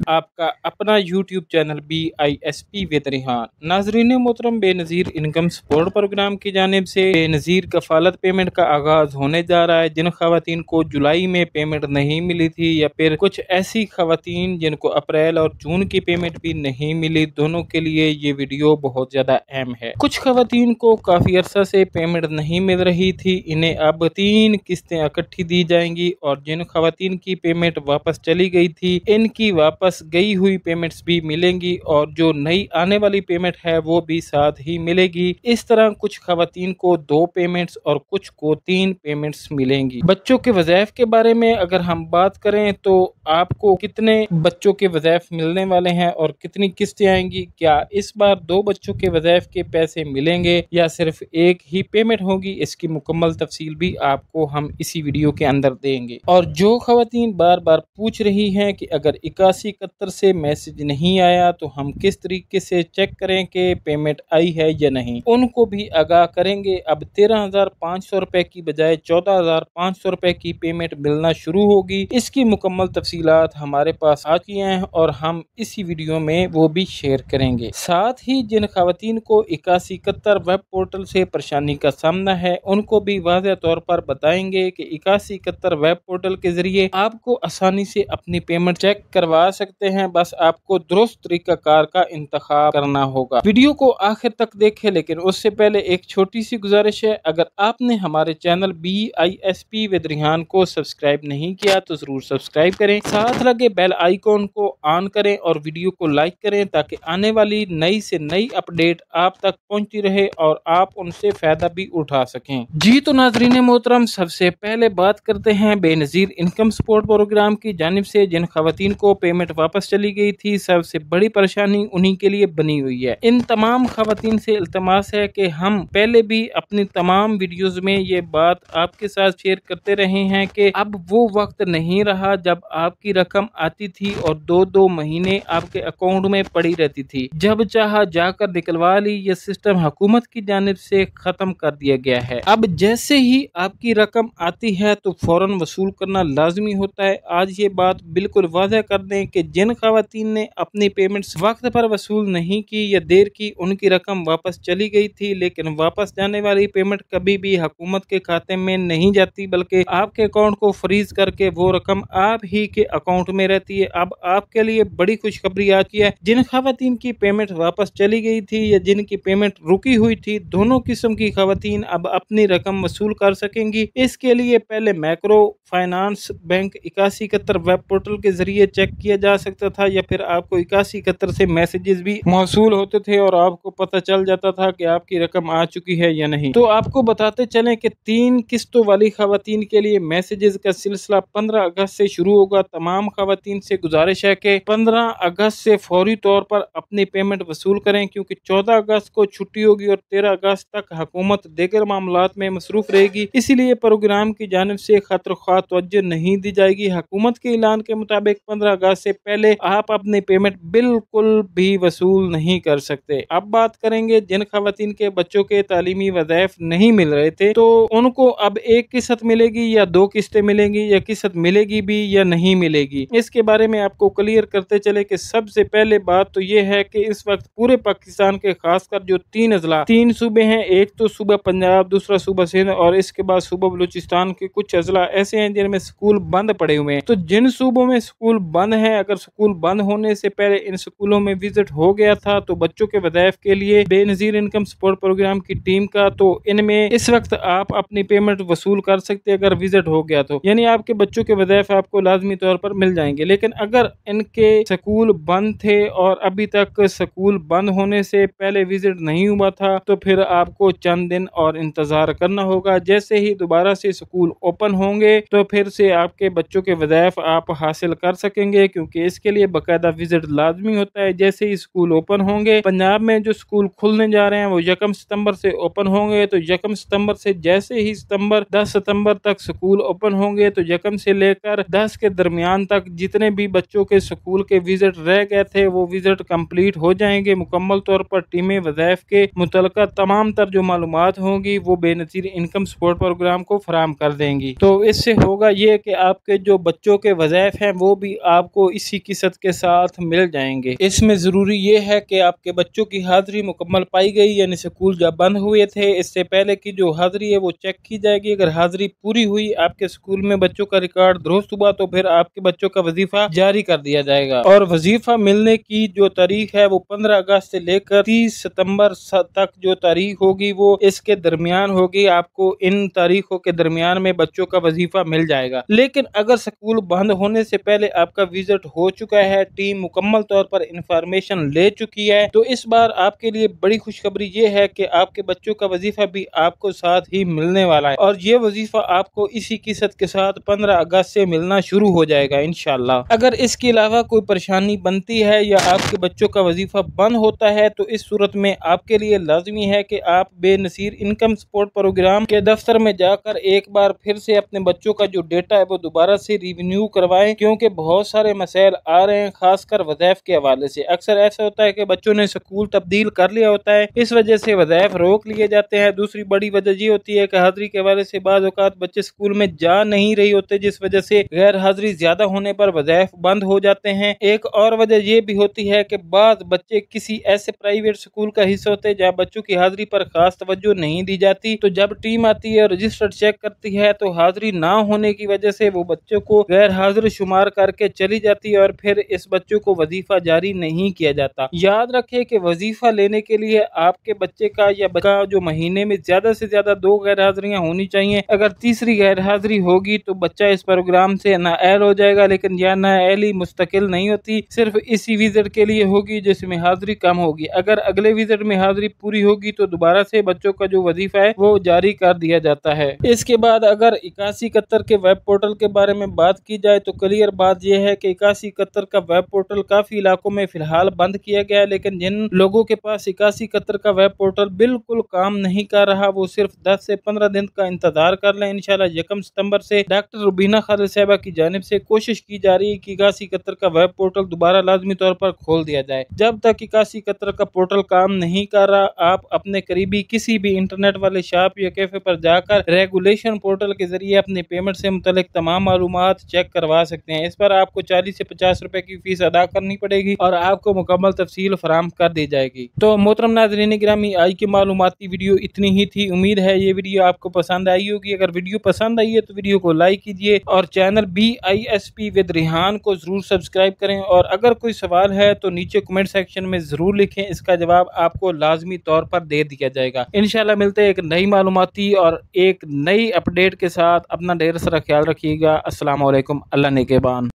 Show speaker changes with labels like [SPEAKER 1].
[SPEAKER 1] आपका अपना YouTube channel BISP with Rihan. नाजरीन मोहतरम, बेनज़ीर इनकम सपोर्ट प्रोग्राम की जानिब से बेनज़ीर कफालत पेमेंट का आगाज़ होने जा रहा है। जिन खवातीन को जुलाई में पेमेंट नहीं मिली थी या फिर कुछ ऐसी खवातीन जिनको अप्रैल और जून की पेमेंट भी नहीं मिली, दोनों के लिए ये वीडियो बहुत ज़्यादा अहम है। कुछ खवातीन को काफ़ी अरसा से पेमेंट नहीं मिल रही थी, इन्हें अब 3 किस्तें इकट्ठी दी जाएंगी और जिन खवातीन की पेमेंट वापस चली गई थी, इनकी वापस गई हुई पेमेंट्स भी मिलेंगी और जो नई आने वाली पेमेंट है वो भी साथ ही मिलेगी। इस तरह कुछ खवातीन को 2 पेमेंट्स और कुछ को 3 पेमेंट्स मिलेंगी। बच्चों के वज़ाइफ के बारे में अगर हम बात करें तो आपको कितने बच्चों के वज़ाइफ मिलने वाले हैं और कितनी किस्तें आएंगी, क्या इस बार 2 बच्चों के वज़ाइफ के पैसे मिलेंगे या सिर्फ एक ही पेमेंट होगी, इसकी मुकम्मल तफसील भी आपको हम इसी वीडियो के अंदर देंगे। और जो खवातीन बार बार पूछ रही हैं कि अगर 8171 से मैसेज नहीं आया तो हम किस तरीके से चेक करें कि पेमेंट आई है या नहीं, उनको भी आगाह करेंगे। अब 13,500 रुपए की बजाय 14,500 रुपए की पेमेंट मिलना शुरू होगी। इसकी मुकम्मल तफसीलात हमारे पास आ चुकी हैं और हम इसी वीडियो में वो भी शेयर करेंगे। साथ ही जिन खवातीन को 8171 वेब पोर्टल से परेशानी का सामना है, उनको भी वाज़ेह तौर पर बताएंगे कि 8171 वेब पोर्टल के जरिए आपको आसानी से अपनी पेमेंट चेक करवा सकते हैं। बस आपको दुरुस्त तरीकाकार का इंतखाब करना होगा। वीडियो को आखिर तक देखें, लेकिन उससे पहले एक छोटी सी गुजारिश है, अगर आपने हमारे चैनल BISP विद रिहान को सब्सक्राइब नहीं किया तो जरूर सब्सक्राइब करें, साथ लगे बेल आइकॉन को ऑन करें और वीडियो को लाइक करें ताकि आने वाली नई से नई अपडेट आप तक पहुंचती रहे और आप उनसे फायदा भी उठा सकें। जी तो नाजरीन मोहतरम, सबसे पहले बात करते हैं बेनज़ीर इनकम सपोर्ट प्रोग्राम की जानिब से जिन खवातीन को पेमेंट वापस चली गई थी। सबसे बड़ी परेशानी उन्हीं के लिए बनी हुई है। इन तमाम खवातीन से इल्तमास है कि हम पहले भी अपनी तमाम वीडियोस में ये बात आपके साथ शेयर करते रहे हैं कि अब वो वक्त नहीं रहा जब आपकी रकम आती थी और 2-2 महीने आपके अकाउंट में पड़ी रहती थी, जब चाहा जाकर निकलवा ली। ये सिस्टम हुकूमत की जानिब से खत्म कर दिया गया है। अब जैसे ही आपकी रकम आती है तो फौरन वसूल करना लाजमी होता है। आज ये बात बिल्कुल वाज़ेह कर दें कि जिन खवातीन ने अपनी पेमेंट्स वक्त पर वसूल नहीं की या देर की, उनकी रकम वापस चली गई थी, लेकिन वापस जाने वाली पेमेंट कभी भी हुकूमत के खाते में नहीं जाती, बल्कि आपके अकाउंट को फ्रीज करके वो रकम आप ही के अकाउंट में रहती है। अब आपके लिए बड़ी खुशखबरी आ चुकी है। जिन खवातीन की पेमेंट वापस चली गई थी या जिनकी पेमेंट रुकी हुई थी, दोनों किस्म की खवातीन अब अपनी रकम वसूल कर सकेंगी। इसके लिए पहले macro finance bank 8171 web portal के जरिए चेक किया जा सकता था या फिर आपको 8171 से मैसेजेस भी मौसूल होते थे और आपको पता चल जाता था कि आपकी रकम आ चुकी है या नहीं। तो आपको बताते चलें कि 3 किस्तों वाली खवातीन के लिए मैसेजेस का सिलसिला 15 अगस्त से शुरू होगा। तमाम खवातीन से गुजारिश है कि 15 अगस्त से फौरी तौर पर अपनी पेमेंट वसूल करें, क्योंकि 14 अगस्त को छुट्टी होगी और 13 अगस्त तक हुकूमत दीगर मामलात में मसरूफ रहेगी। इसीलिए प्रोग्राम की जानिब से खैर तवज्जो नहीं दी जाएगी। हुकूमत के ऐलान के मुताबिक 15 अगस्त से पहले आप अपनी पेमेंट बिल्कुल भी वसूल नहीं कर सकते। अब बात करेंगे जिन खवातीन के बच्चों के तालीमी वज़ाइफ नहीं मिल रहे थे, तो उनको अब एक किस्त मिलेगी या 2 किस्तें मिलेंगी या किस्त मिलेगी भी या नहीं मिलेगी, इसके बारे में आपको क्लियर करते चले कि सबसे पहले बात तो ये है कि इस वक्त पूरे पाकिस्तान के खासकर जो 3 अजला 3 सूबे हैं, एक तो सूबा पंजाब, दूसरा सूबा सिंध और इसके बाद सूबा बलूचिस्तान के कुछ अजला ऐसे हैं जिनमें स्कूल बंद पड़े हुए हैं। तो जिन सूबों में स्कूल बंद हैं, अगर स्कूल बंद होने से पहले इन स्कूलों में विजिट हो गया था तो बच्चों के वज़ाइफ के लिए बेनज़ीर इनकम सपोर्ट प्रोग्राम की टीम का, तो इनमें इस वक्त आप अपनी पेमेंट वसूल कर सकते हैं अगर विजिट हो गया तो, यानी आपके बच्चों के वज़ाइफ आपको लाजमी तौर पर मिल जाएंगे। लेकिन अगर इनके स्कूल बंद थे और अभी तक स्कूल बंद होने से पहले विजिट नहीं हुआ था तो फिर आपको चंद दिन और इंतजार करना होगा। जैसे ही दोबारा से स्कूल ओपन होंगे तो फिर से आपके बच्चों के वज़ाइफ आप हासिल कर सकेंगे, क्योंकि इसके लिए बाकायदा विजिट लाजमी होता है। जैसे ही स्कूल ओपन होंगे, पंजाब में जो स्कूल खुलने जा रहे हैं वो 1 सितंबर से ओपन होंगे, तो 1 सितंबर से जैसे ही 10 सितंबर तक स्कूल ओपन होंगे तो 1 से लेकर 10 के दरमियान तक जितने भी बच्चों के स्कूल के विजिट रह गए थे वो विजिट कंप्लीट हो जाएंगे। मुकम्मल तौर पर टीमें वज़ाइफ के मुतल्लिका तमाम तर जो मालूमात होंगी वो बेनज़ीर इनकम सपोर्ट प्रोग्राम को फराहम कर देंगी। तो इससे होगा ये कि आपके जो बच्चों के वज़ाइफ हैं वो भी आपको इसी इसी किस्त के साथ मिल जाएंगे। इसमें जरूरी ये है कि आपके बच्चों की हाजिरी मुकम्मल पाई गई, यानी स्कूल जब बंद हुए थे इससे पहले की जो हाजिरी है वो चेक की जाएगी। अगर हाजिरी पूरी हुई, आपके स्कूल में बच्चों का रिकॉर्ड दुरुस्त हुआ, तो फिर आपके बच्चों का वजीफा जारी कर दिया जाएगा। और वजीफा मिलने की जो तारीख है वो 15 अगस्त से लेकर 30 सितंबर तक जो तारीख होगी वो इसके दरमियान होगी। आपको इन तारीखों के दरमियान में बच्चों का वजीफा मिल जाएगा। लेकिन अगर स्कूल बंद होने से पहले आपका विजिट हो चुका है, टीम मुकम्मल तौर पर इंफॉर्मेशन ले चुकी है, तो इस बार आपके लिए बड़ी खुशखबरी ये है कि आपके बच्चों का वजीफा भी आपको साथ ही मिलने वाला है। और ये वजीफा आपको इसी किस्त के साथ 15 अगस्त से मिलना शुरू हो जाएगा इंशाल्लाह। अगर इसके अलावा कोई परेशानी बनती है या आपके बच्चों का वजीफा बंद होता है, तो इस सूरत में आपके लिए लाजमी है कि आप बेनज़ीर इनकम सपोर्ट प्रोग्राम के दफ्तर में जाकर एक बार फिर से अपने बच्चों का जो डेटा है वो दोबारा से रिव्यू करवाएं, क्योंकि बहुत सारे मसाइल आ रहे हैं, खासकर वज़ाइफ के हवाले से। अक्सर ऐसा होता है कि बच्चों ने स्कूल तब्दील कर लिया होता है, इस वजह से वज़ाइफ रोक लिए जाते हैं। दूसरी बड़ी वजह ये होती है कि हाजिरी के हवाले से बाज़ औक़ात बच्चे स्कूल में जा नहीं रही होते, जिस वजह से गैर हाजिरी ज्यादा होने पर वज़ाइफ बंद हो जाते हैं। एक और वजह ये भी होती है कि बाज़ बच्चे किसी ऐसे प्राइवेट स्कूल का हिस्सा होते हैं जहाँ बच्चों की हाजिरी पर खास तवज्जो नहीं दी जाती, तो जब टीम आती है और रजिस्टर चेक करती है तो हाजिरी ना होने की वजह से वो बच्चों को गैर हाजिर शुमार करके चली जाती है और फिर इस बच्चों को वजीफा जारी नहीं किया जाता। याद रखें कि वजीफा लेने के लिए आपके बच्चे का या बच्चा जो महीने में ज्यादा से ज्यादा 2 गैर हाजिरियां होनी चाहिए। अगर तीसरी गैर हाजिरी होगी तो बच्चा इस प्रोग्राम से नाअहल हो जाएगा। लेकिन यह नाअहली मुस्तकिल नहीं होती, सिर्फ इसी विजिट के लिए होगी जिसमें हाजिरी कम होगी। अगर अगले विजिट में हाजिरी पूरी होगी तो दोबारा से बच्चों का जो वजीफा है वो जारी कर दिया जाता है। इसके बाद अगर 8171 के वेब पोर्टल के बारे में बात की जाए तो क्लियर बात यह है कि 8171 का वेब पोर्टल काफी इलाकों में फिलहाल बंद किया गया है, लेकिन जिन लोगों के पास 8171 का वेब पोर्टल बिल्कुल काम नहीं कर रहा वो सिर्फ 10 से 15 दिन का इंतजार कर लें। इंशाल्लाह 1 सितंबर से डॉक्टर रुबीना खालिद साहिबा की जानिब से कोशिश की जा रही है कि 8171 का वेब पोर्टल दोबारा लाजमी तौर पर खोल दिया जाए। जब तक 8171 का पोर्टल काम नहीं कर रहा, आप अपने करीबी किसी भी इंटरनेट वाले शॉप या कैफे पर जाकर रेगुलेशन पोर्टल के जरिए अपनी पेमेंट से मुतल्लिक तमाम मालूमात चेक करवा सकते हैं। इस पर आपको 40 से 50 रुपए की फीस अदा करनी पड़ेगी और आपको मुकम्मल तफसील फराहम कर दी जाएगी। तो मोहतरम नाज़रीन गिरामी, आज की मालूमाती वीडियो इतनी ही थी। उम्मीद है ये वीडियो आपको पसंद आई होगी। अगर वीडियो पसंद आई है तो वीडियो को लाइक कीजिए और चैनल BISP विद रिहान को जरूर सब्सक्राइब करें। और अगर कोई सवाल है तो नीचे कमेंट सेक्शन में जरूर लिखें, इसका जवाब आपको लाजमी तौर पर दे दिया जाएगा। इंशाल्लाह मिलते हैं एक नई मालूमाती और एक नई अपडेट के साथ। अपना ढेर सारा ख्याल रखिएगा। अस्सलाम वालेकुम। अल्लाह निगहबान।